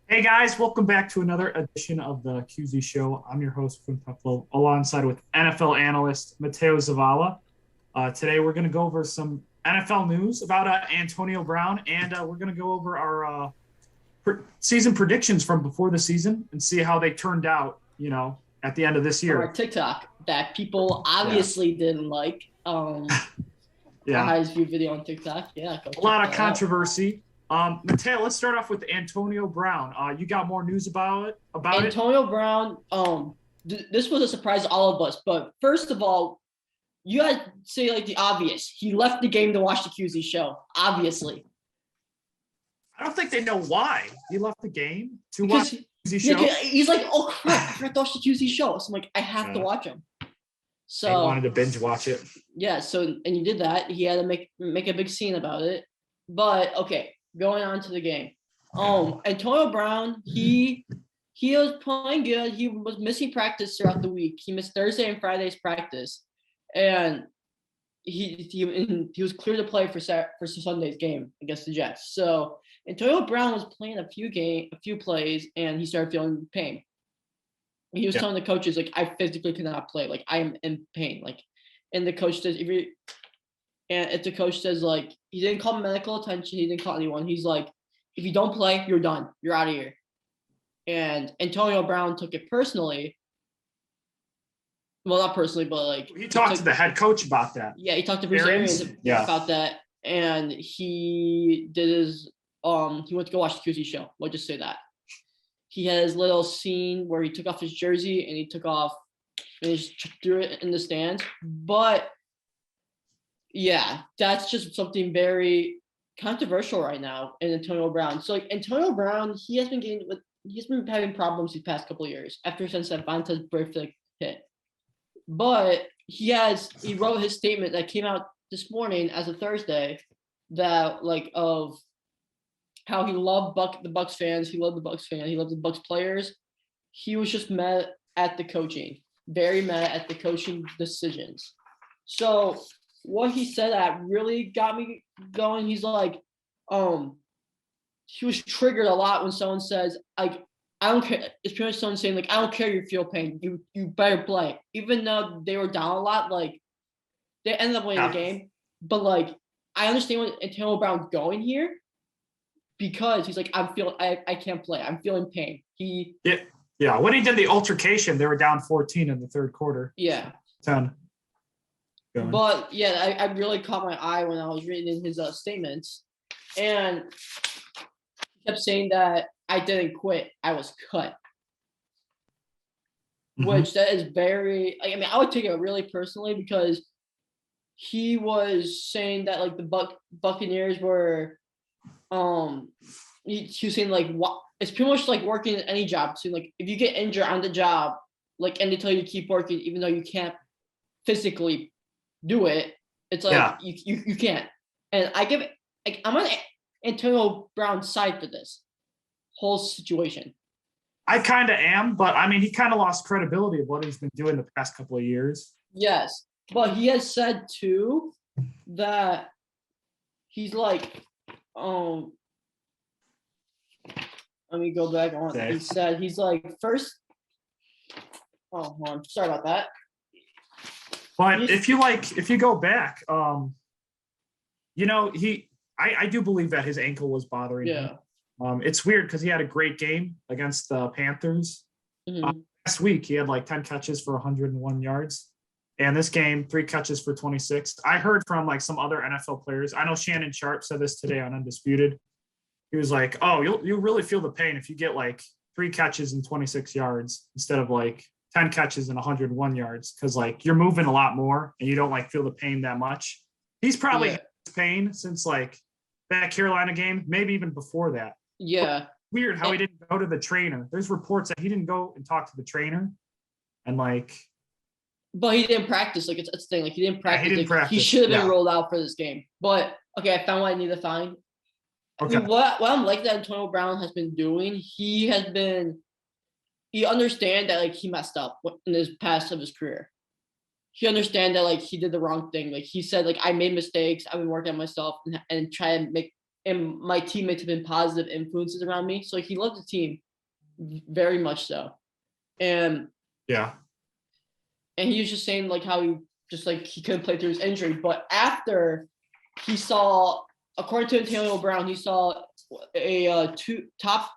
Hey guys, welcome back to another edition of the QZ Show. I'm your host, Quinn Puffalo, alongside with NFL analyst Matteo Zavala. Today we're going to go over some NFL news about Antonio Brown, and we're going to go over our season predictions from before the season and see how they turned out, at the end of this From our year. TikTok that people Yeah, obviously didn't like. Our yeah, highest viewed video on TikTok. Yeah, go a check lot of that out. controversy. Matteo, let's start off with Antonio Brown. You got more news about it? About it? Antonio Brown. This was a surprise to all of us. But first of all, you got to say like the obvious. He left the game to watch the QZ show. Obviously, I don't think they know why he left the game to because watch the show. he's like, oh crap, I forgot to watch the QZ show. So I'm like, I have to Yeah. watch him. They wanted So to binge watch it. yeah, so and you did that. He had to make a big scene about it. But okay, going on to the game. Antonio Brown, he was playing good. He was missing practice throughout the week. He missed Thursday and Friday's practice, and he was clear to play for Sunday's game against the Jets. So Antonio Brown was playing a few plays, and he started feeling pain. He was Yeah. telling the coaches like, I physically cannot play, like I am in pain, like. And the coach says, if the coach says like he didn't call medical attention, he didn't call anyone. He's like, if you don't play, you're done. You're out of here. And Antonio Brown took it personally. Well, not personally, but like He talked to the head coach about that. yeah, he talked to Bruce Arians? Arians Yeah. about that, and he did his he went to go watch the QC show. We'll just say that. He had his little scene where he took off his jersey and he took off and he just threw it in the stands. But yeah, that's just something very controversial right now in Antonio Brown. So like Antonio Brown, he's been having problems these past couple of years since that Vontaze birthday hit. But he wrote his statement that came out this morning as a Thursday that like of how he loved the Bucks fans, he loved the Bucks fan, he loved the Bucks players. He was just mad at the coaching, very mad at the coaching decisions. So what he said that really got me going. He's like, he was triggered a lot when someone says, like, I don't care. It's pretty much someone saying, like, I don't care you feel pain. You better play. Even though they were down a lot, like, they ended up winning the game. But, like, I understand what Antonio Brown's going here because he's like, I can't play. I'm feeling pain. Yeah. When he did the altercation, they were down 14 in the third quarter. Yeah. 10. But, yeah, I really caught my eye when I was reading his statements. And he kept saying that I didn't quit. I was cut. Mm-hmm. Which that is very, I mean, I would take it really personally because he was saying that like the Buccaneers were, he was saying like, what, it's pretty much like working in any job. So like if you get injured on the job, like, and they tell you to keep working, even though you can't physically do it, it's like, you can't. And I give it, like, I'm on Antonio Brown's side for this whole situation. I kind of am, but I mean, he kind of lost credibility of what he's been doing the past couple of years. Yes, but he has said too that he's like, let me go back on. Okay. He said he's like first. Oh, hold on. Sorry about that. But if you go back, I do believe that his ankle was bothering him. It's weird because he had a great game against the Panthers. Mm-hmm. Last week, he had like 10 catches for 101 yards. And this game, 3 catches for 26. I heard from like some other NFL players. I know Shannon Sharp said this today on Undisputed. He was like, oh, you'll really feel the pain if you get like 3 catches and 26 yards instead of like 10 catches and 101 yards. Because like you're moving a lot more and you don't like feel the pain that much. He's probably had pain since like that Carolina game, maybe even before that. Yeah. But weird how he didn't go to the trainer. There's reports that he didn't go and talk to the trainer. And like, but he didn't practice. Like it's the thing. Like he didn't practice. Yeah, he didn't practice. He should have been rolled out for this game. But okay, I found what I need to find. Okay. I mean, what I'm like that Antonio Brown has been doing. He understands that like he messed up in his past of his career. He understands that like he did the wrong thing. Like he said, like I made mistakes. I've been working on myself and try to make and my teammates have been positive influences around me. So he loved the team very much so. And he was just saying like how he couldn't play through his injury. But after he saw, according to Antonio Brown, he saw a top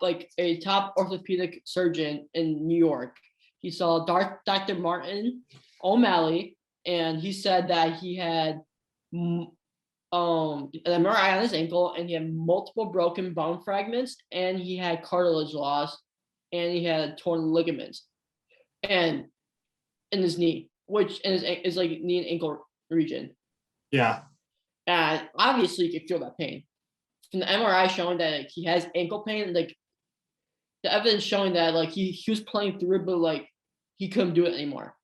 orthopedic surgeon in New York. He saw Dr. Martin O'Malley, and he said that he had an MRI on his ankle, and he had multiple broken bone fragments, and he had cartilage loss, and he had torn ligaments, and in his knee, which is like knee and ankle region. Yeah. And obviously you can feel that pain. From the MRI showing that like, he has ankle pain, like the evidence showing that like he was playing through it, but like he couldn't do it anymore.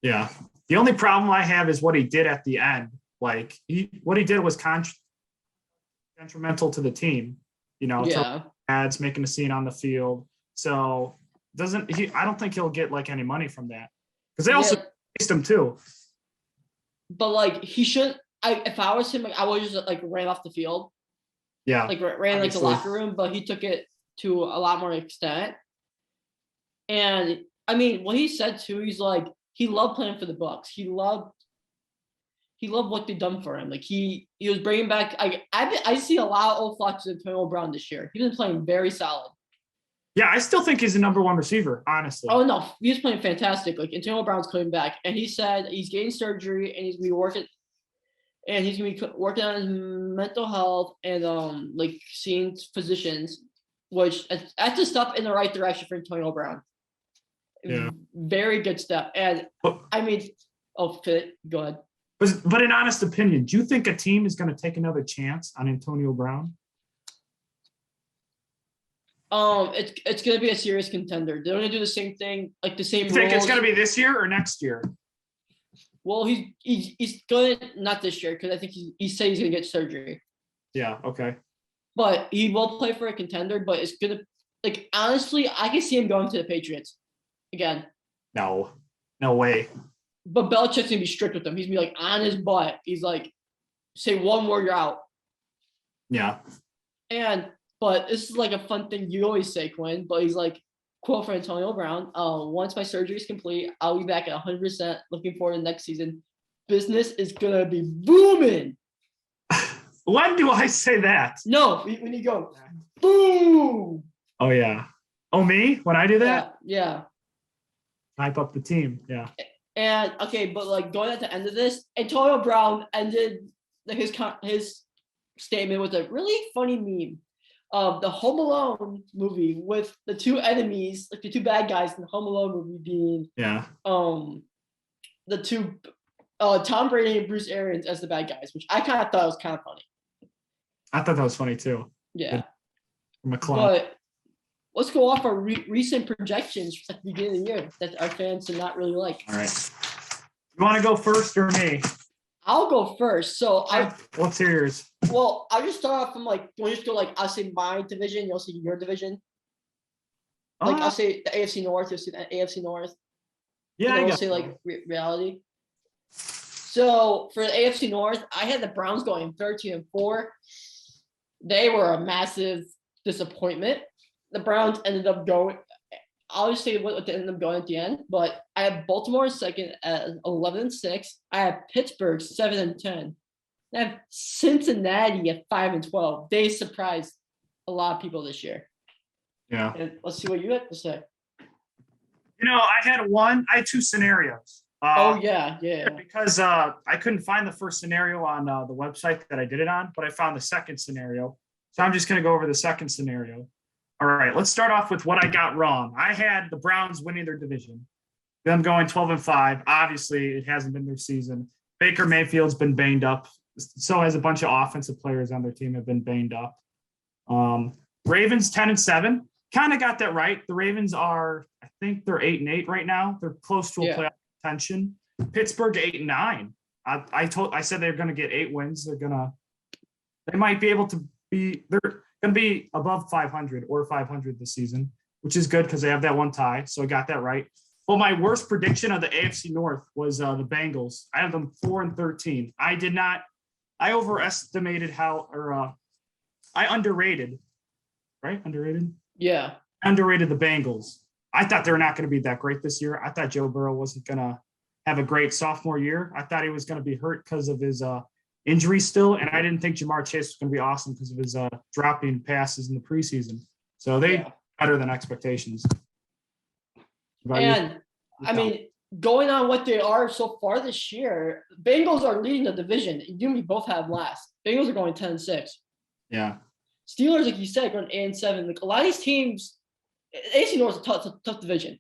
Yeah. The only problem I have is what he did at the end. Like what he did was detrimental to the team, ads, making a scene on the field. So I don't think he'll get like any money from that, because they also faced him too. But like he shouldn't. If I was him, like I would just like ran off the field. Yeah. Like ran like the locker room, but he took it to a lot more extent. And I mean, what he said too, he's like he loved playing for the Bucs. He loved what they've done for him. Like he was bringing back. I see a lot of old flashes of Antonio Brown this year. He's been playing very solid. Yeah, I still think he's the number one receiver, honestly. Oh no, he's playing fantastic. Like Antonio Brown's coming back, and he said he's getting surgery, and he's gonna be working on his mental health and like seeing physicians, which that's a step in the right direction for Antonio Brown. Yeah, very good step. And I mean, go ahead. But in honest opinion, do you think a team is going to take another chance on Antonio Brown? It's going to be a serious contender. They're going to do the same thing, like the same. You think it's going to be this year or next year? Well, he's going to not this year, because I think he said he's going to get surgery. Yeah. Okay. But he will play for a contender. But it's going to, like, honestly, I can see him going to the Patriots again. No way. But Belichick's going to be strict with him. He's going to be like on his butt. He's like, say one word, you're out. Yeah. But this is like a fun thing you always say, Quinn. But he's like, quote for Antonio Brown, once my surgery is complete, I'll be back at 100%. Looking forward to next season. Business is going to be booming. When do I say that? No, when you go, boom. Oh, yeah. Oh, me? When I do that? Yeah. Hype up the team. Yeah. And, okay, but like going at the end of this, Antonio Brown ended his statement with a really funny meme of the Home Alone movie with the two enemies, like the two bad guys in the Home Alone movie being the two Tom Brady and Bruce Arians as the bad guys, which I kind of thought was kind of funny. I thought that was funny too. Yeah. But let's go off our recent projections at the beginning of the year that our fans did not really like. All right. You want to go first or me? I'll go first. So let's hear yours. Well, I'll just start off from like, we'll just go like, I'll say my division, you'll say your division. Like I'll say the AFC North, you'll say the AFC North. Yeah, I'll say like reality. So for the AFC North, I had the Browns going 13-4. They were a massive disappointment. The Browns ended up going, I'll just say what they ended up going at the end, but I have Baltimore second at 11-6. I have Pittsburgh 7-10. I have Cincinnati at 5-12. They surprised a lot of people this year. Yeah. And let's see what you have to say. I had two scenarios. Because I couldn't find the first scenario on the website that I did it on, but I found the second scenario. So I'm just going to go over the second scenario. All right, let's start off with what I got wrong. I had the Browns winning their division, them going 12-5. Obviously, it hasn't been their season. Baker Mayfield's been banged up. So has a bunch of offensive players on their team have been banged up. Ravens 10-7. Kind of got that right. The Ravens I think they're 8-8 right now. They're close to a playoff contention. Pittsburgh 8-9. I said they're going to get 8 wins. They might be able to be. They're going to be above 500 or 500 this season, which is good because they have that one tie. So I got that right. Well, my worst prediction of the AFC North was the Bengals. I have them 4-13. I overestimated I underrated, right? Underrated? Yeah. Underrated the Bengals. I thought they were not going to be that great this year. I thought Joe Burrow wasn't going to have a great sophomore year. I thought he was going to be hurt because of his injury still. And I didn't think Jamar Chase was going to be awesome because of his dropping passes in the preseason. So they better than expectations. And I mean, going on what they are so far this year, Bengals are leading the division. You and me both have last. Bengals are going 10-6. Yeah. Steelers, like you said, going 8-7. Like a lot of these teams, AFC North is a tough division.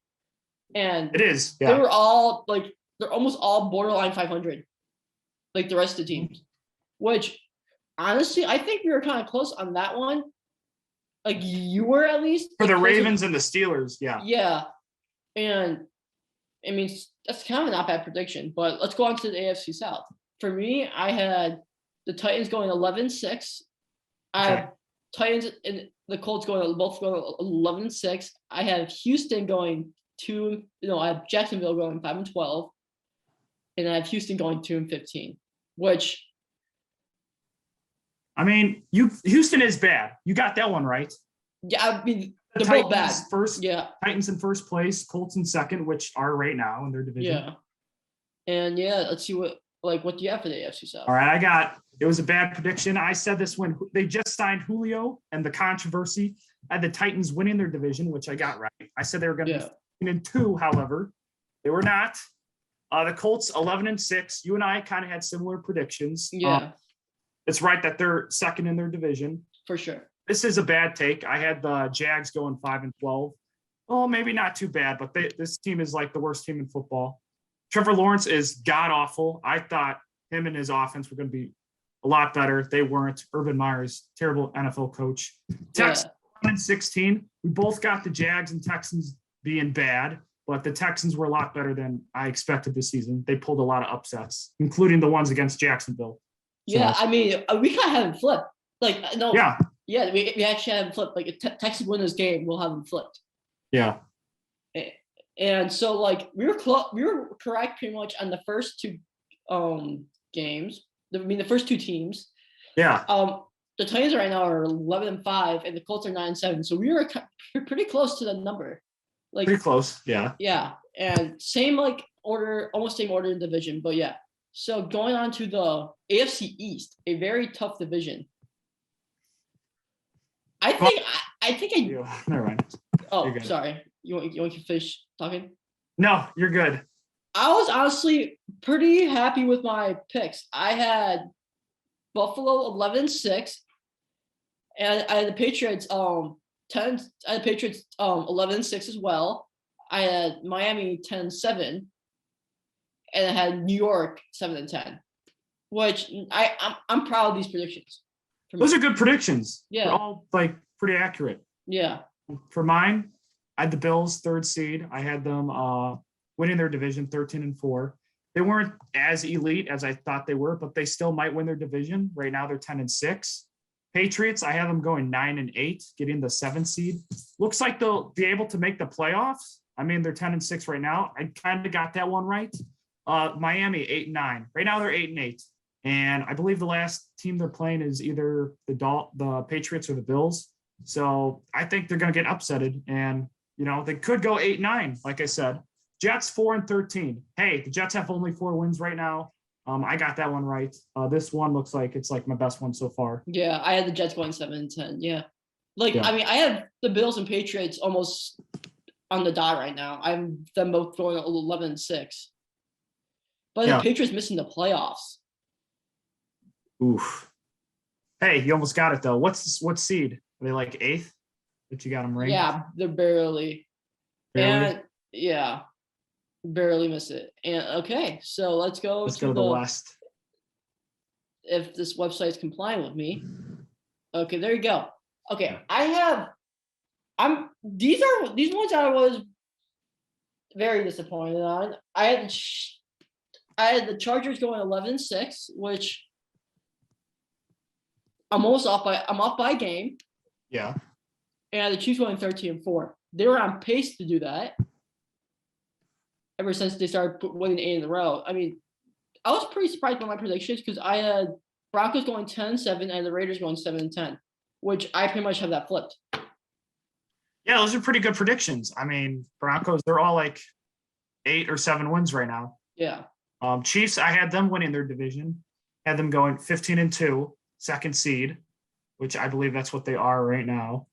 And it is. Yeah. They were all like, they're almost all borderline 500, like the rest of the teams. Which, honestly, I think we were kind of close on that one. Like you were at least. For the Ravens and the Steelers, yeah. Yeah. And I mean, that's kind of a not bad prediction, but let's go on to the AFC South. For me, I had the Titans going 11-6. I have Titans and the Colts both going 11-6. I have Houston going I have Jacksonville going 5-12, and I have Houston going 2-15. Which, I mean, Houston is bad. You got that one right. Yeah, I mean, the they're Titans both bad. Titans in first place, Colts in second, which are right now in their division. Yeah. And let's see what do you have for the AFC South? All right, it was a bad prediction. I said this when they just signed Julio and the controversy. I had the Titans winning their division, which I got right. I said they were going to be 15-2, however, they were not. The Colts 11-6. You and I kind of had similar predictions. Yeah. It's right that they're second in their division. For sure. This is a bad take. I had the Jags going 5-12. Oh, maybe not too bad, but this team is like the worst team in football. Trevor Lawrence is god awful. I thought him and his offense were going to be a lot better. They weren't. Urban Meyer's terrible NFL coach. Texans 1-16. We both got the Jags and Texans being bad, but the Texans were a lot better than I expected this season. They pulled a lot of upsets, including the ones against Jacksonville. Yeah, I mean, we kind of have them flipped. Like, no. Yeah, we actually have them flipped. Like, if Texas win this game, we'll have them flipped. Yeah. And so, like, we were correct pretty much on the first two games. The first two teams. Yeah. The Titans right now are 11-5, and the Colts are 9-7. So we were pretty close to the number. Like, pretty close. Yeah. Yeah, and same order, almost same order in division, but yeah. So going on to the AFC East, a very tough division. Never mind. Oh, sorry. You want to finish talking? No, you're good. I was honestly pretty happy with my picks. I had Buffalo 11-6, and I had the Patriots 10. I had the Patriots 11-6 as well. I had Miami 10-7. And I had New York 7-10, which I'm proud of these predictions. Those are good predictions. Yeah, they're all pretty accurate. Yeah. For mine, I had the Bills 3rd seed. I had them winning their division 13-4. They weren't as elite as I thought they were, but they still might win their division. Right now they're 10-6. Patriots, I have them going 9-8, getting the 7th seed. Looks like they'll be able to make the playoffs. I mean, they're 10-6 right now. I kind of got that one right. Miami 8-9. Right now they're 8-8, and I believe the last team they're playing is either the Patriots or the Bills. So I think they're going to get upsetted, and they could go 8-9. Like I said, Jets 4-13. Hey, the Jets have only 4 wins right now. I got that one right. This one looks like it's my best one so far. Yeah, I had the Jets going 7-10. Yeah, I mean, I have the Bills and Patriots almost on the dot right now. I'm them both going 11-6. But the Patriots missing the playoffs. Oof. Hey, you almost got it though. What seed? Are they 8th? That you got them right? Yeah, they're barely. And barely miss it. And okay, so let's go to the West. If this website is complying with me. Okay, there you go. Okay, these ones I was very disappointed on. I had the Chargers going 11-6, which I'm off by a game. Yeah. And the Chiefs going 13-4. They were on pace to do that ever since they started winning 8 in a row. I mean, I was pretty surprised by my predictions because I had Broncos going 10-7 and the Raiders going 7-10, which I pretty much have that flipped. Yeah, those are pretty good predictions. I mean, Broncos, they're all like 8 or 7 wins right now. Yeah. Chiefs, I had them winning their division. Had them going 15-2, second seed, which I believe that's what they are right now.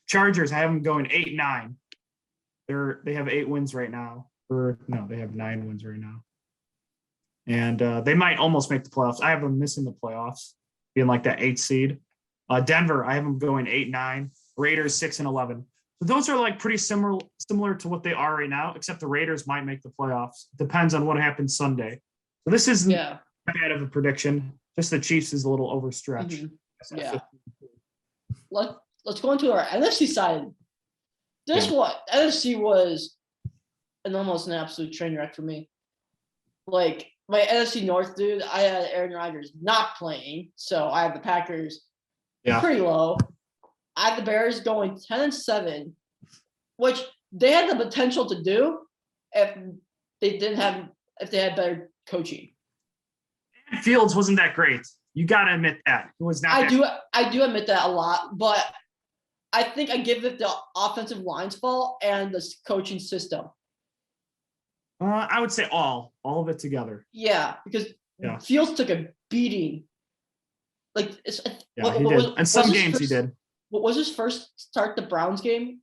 Chargers, I have them going 8-9. They have 8 wins right now. They have 9 wins right now. And they might almost make the playoffs. I have them missing the playoffs, being like that 8th seed. Denver, I have them going 8-9. Raiders 6-11. So those are like pretty similar to what they are right now, except the Raiders might make the playoffs. Depends on what happens Sunday. So this isn't bad of a prediction. Just the Chiefs is a little overstretched. Mm-hmm. Yeah. Let's go into our NFC side. NFC was almost an absolute train wreck for me. Like my NFC North, dude, I had Aaron Rodgers not playing, so I have the Packers pretty low. I had the Bears going 10-7, which they had the potential to do if they had better coaching. Fields wasn't that great. You got to admit that. It was not. I do admit that a lot, but I think I give it the offensive line's fault and the coaching system. I would say all of it together. Yeah, because Fields took a beating. Like he did. And some games he did. What was his first start? The Browns game?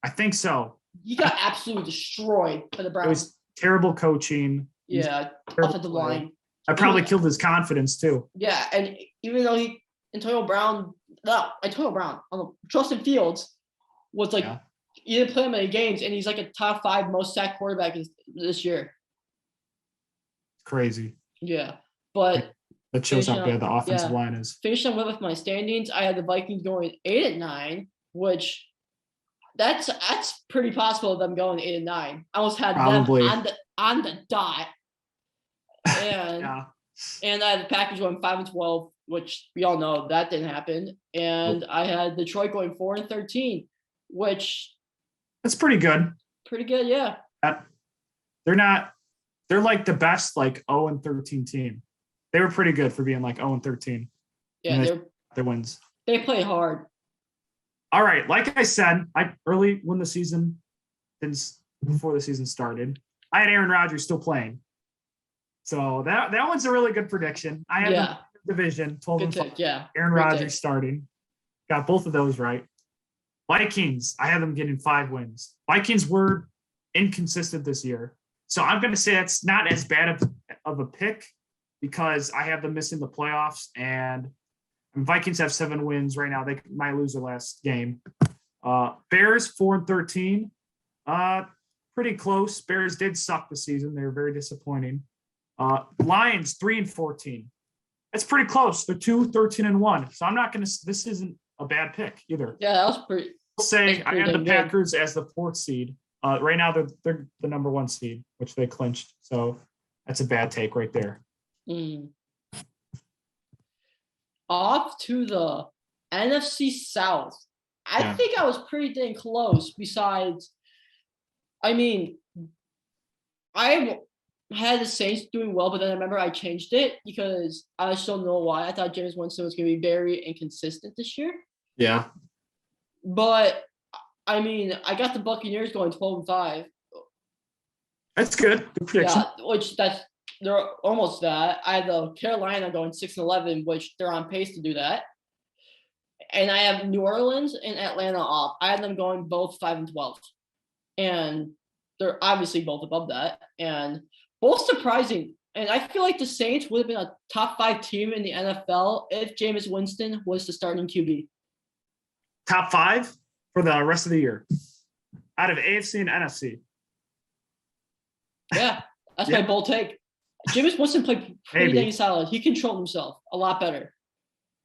I think so. He got absolutely destroyed by the Browns. It was terrible coaching. Yeah, offensive line. I probably killed his confidence too. Yeah, and even though Antonio Brown, Justin Fields was like, he didn't play many games, and he's like a top 5 most sacked quarterback this year. Crazy. Yeah, but that shows how bad the offensive line is. Finishing with my standings, I had the Vikings going 8-9, which that's pretty possible of them going 8-9. I almost had them on the dot. And and I had the Packers going 5-12, which we all know that didn't happen. And I had Detroit going 4-13, which that's pretty good. Pretty good, yeah. They're like the best 0-13 team. They were pretty good for being 0-13. Yeah, their wins. They play hard. All right, like I said, early when the season, before the season started, I had Aaron Rodgers still playing. So that one's a really good prediction. I had the division 12-5. Yeah, Aaron Rodgers starting. Got both of those right. Vikings, I had them getting 5 wins. Vikings were inconsistent this year. So I'm going to say that's not as bad of a pick because I have them missing the playoffs, and Vikings have 7 wins right now. They might lose their last game. Bears 4-13. Pretty close. Bears did suck this season. They were very disappointing. Lions 3-14. That's pretty close. They're 2-13-1. So I'm not going to. This isn't a bad pick either. Yeah, that was pretty. I'll say I had the Packers as the 4th seed. Right now they're the number 1 seed, which they clinched. So that's a bad take right there. Off to the NFC South. I think I was pretty dang close. Besides, I mean, I had the Saints doing well, but then I remember I changed it because I just don't know why. I thought Jameis Winston was going to be very inconsistent this year. Yeah. But, I mean, I got the Buccaneers going 12-5. That's good. Good prediction. Yeah, they're almost that. I had the Carolina going 6-11, which they're on pace to do that. And I have New Orleans and Atlanta off. I had them going both 5-12. And they're obviously both above that. And both surprising. And I feel like the Saints would have been a top 5 team in the NFL if Jameis Winston was the starting QB. Top 5 for the rest of the year out of AFC and NFC. Yeah, that's my bold take. Jameis Winston played pretty dang solid. He controlled himself a lot better.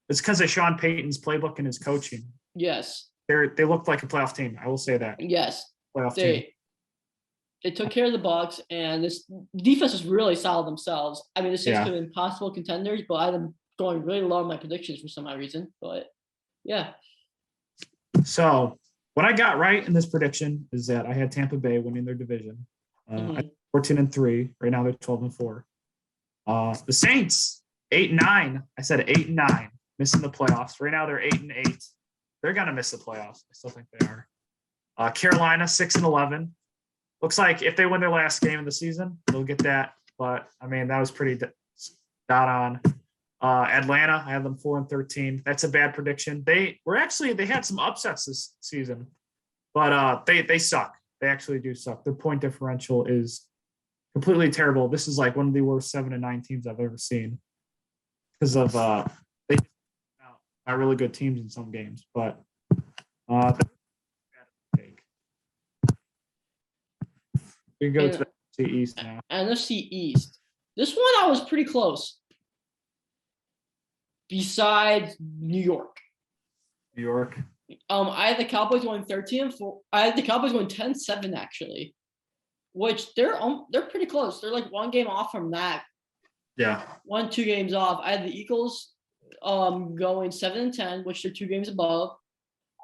It's because of Sean Payton's playbook and his coaching. Yes. They looked like a playoff team. I will say that. Yes. Playoff team. They took care of the Bucs, and this defense was really solid themselves. I mean, the Saints could have been possible contenders, but I had them going really low on my predictions for some odd reason. But, yeah. So, what I got right in this prediction is that I had Tampa Bay winning their division. 14-3. Right now they're 12-4. The Saints 8-9. I said 8-9. missing the playoffs. Right now they're 8-8. They're gonna miss the playoffs. I still think they are. Carolina 6-11. Looks like if they win their last game of the season, they'll get that. But I mean, that was pretty spot on. Atlanta, I had them 4-13. That's a bad prediction. They had some upsets this season, but they suck. They actually do suck. Their point differential is completely terrible. This is like one of the worst 7-9 teams I've ever seen because of they are really good teams in some games, but we go to the NFC East now. NFC East. This one I was pretty close. Besides New York. New York. I had the Cowboys going 13-4. I had the Cowboys going 10-7 actually, which they're pretty close. They're like one game off from that. Yeah. 1-2 games off. I had the Eagles going 7-10, which they're 2 games above.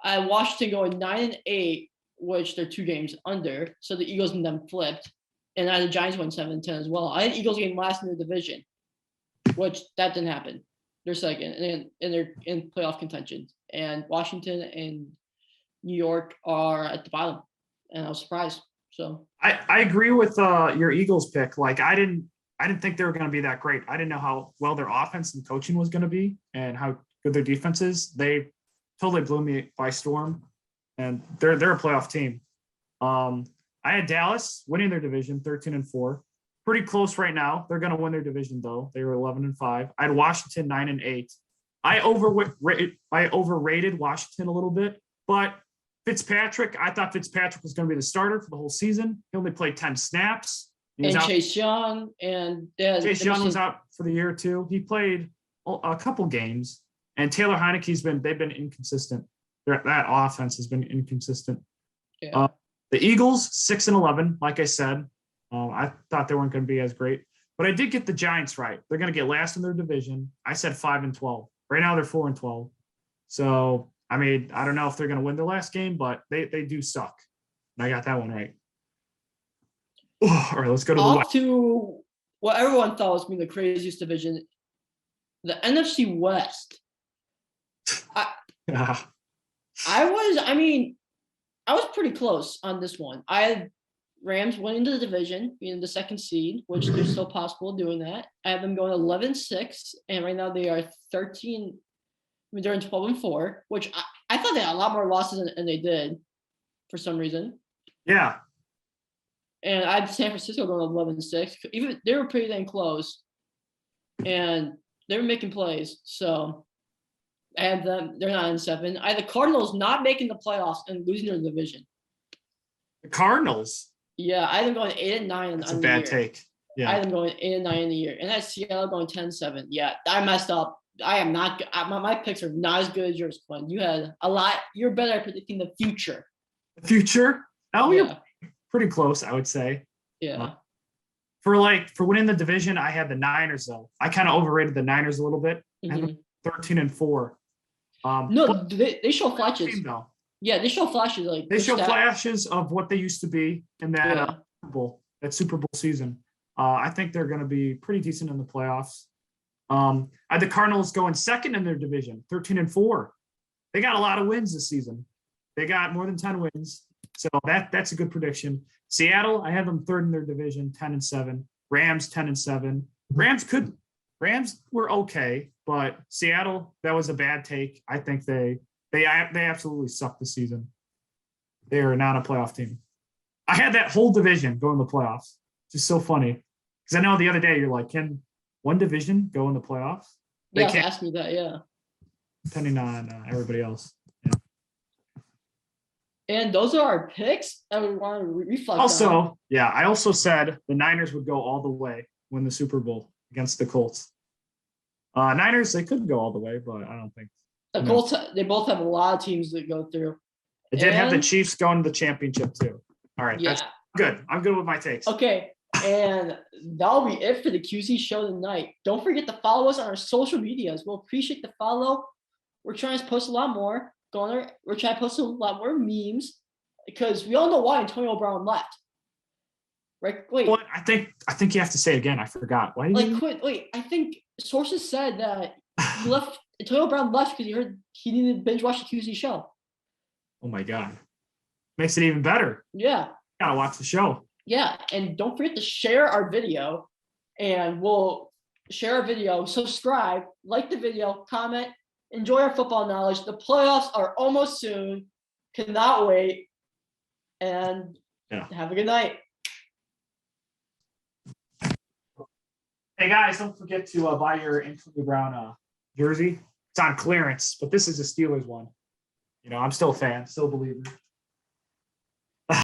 I had Washington going 9-8, which they're 2 games under. So the Eagles and them flipped. And I had the Giants went 7-10 as well. I had Eagles game last in their division, which that didn't happen. They're second, and they're in playoff contention. And Washington and New York are at the bottom, and I was surprised. So I agree with your Eagles pick. Like I didn't think they were going to be that great. I didn't know how well their offense and coaching was going to be, and how good their defense is. They totally blew me by storm, and they're a playoff team. I had Dallas winning their division, 13-4. Pretty close right now. They're going to win their division, though. They were 11-5. I had Washington 9-8. I overrated Washington a little bit, but Fitzpatrick, I thought Fitzpatrick was going to be the starter for the whole season. He only played 10 snaps. And Chase Young Chase Young was out for the year too. He played a couple games, and Taylor Heineke's they've been inconsistent. That offense has been inconsistent. Yeah. The Eagles 6-11, like I said. I thought they weren't going to be as great, but I did get the Giants right. They're going to get last in their division. I said 5-12. Right now they're 4-12. So, I mean, I don't know if they're going to win their last game, but they do suck. And I got that one right. All right, let's go to the West. To what everyone thought was the craziest division, the NFC West. I was pretty close on this one. I had Rams winning the division, being the second seed, which they're still possible doing that. I have them going 11-6, and right now they are 13. They're in 12-4, which I thought they had a lot more losses than they did for some reason. Yeah. And I had San Francisco going 11-6. Even they were pretty dang close, and they were making plays. So I had them. They're 9-7. I had the Cardinals not making the playoffs and losing their division. The Cardinals. Yeah, I had them going 8-9. That's a bad take. Yeah, I had them going 8-9 in the year, and that's Seattle going 10-7. Yeah, I messed up. I am not. My picks are not as good as yours, Quinn. You had a lot. You're better at predicting the future. The future? Oh, yeah. You're pretty close, I would say. Yeah. For winning the division, I had the Niners though. I kind of overrated the Niners a little bit. I had them 13-4. No, they show flashes. Team, though. Yeah, they show flashes. They show flashes of what they used to be in that Super Bowl season. I think they're going to be pretty decent in the playoffs. I had the Cardinals going second in their division, 13-4. They got a lot of wins this season. They got more than 10 wins. So that's a good prediction. Seattle, I have them third in their division, 10-7. Rams, 10-7. Rams were okay, but Seattle, that was a bad take. I think they absolutely suck this season. They are not a playoff team. I had that whole division go in the playoffs. Just so funny. Because I know the other day you're like, can one division go in the playoffs? They can't ask me that, yeah. Depending on everybody else. Yeah. And those are our picks that we want to reflect on. I also said the Niners would go all the way, win the Super Bowl against the Colts. Niners, they could go all the way, but I don't think. The Colts, they both have a lot of teams that go through. They did have the Chiefs going to the championship too. All right, that's good. I'm good with my takes. Okay, and that'll be it for the QC show tonight. Don't forget to follow us on our social medias. We'll appreciate the follow. We're trying to post a lot more. We're trying to post a lot more memes because we all know why Antonio Brown left. Right? Wait. What? I think you have to say it again. I forgot. Why did quit? Wait, I think sources said that He left. Antonio Brown left because he heard he needed to binge watch the QZ show. Oh my God. Makes it even better. Yeah. Gotta watch the show. Yeah. And don't forget to share our video. And we'll share our video, subscribe, like the video, comment, enjoy our football knowledge. The playoffs are almost soon. Cannot wait. And have a good night. Hey guys, don't forget to buy your Antonio Brown jersey. It's on clearance, but this is a Steelers one. I'm still a fan, still a believer.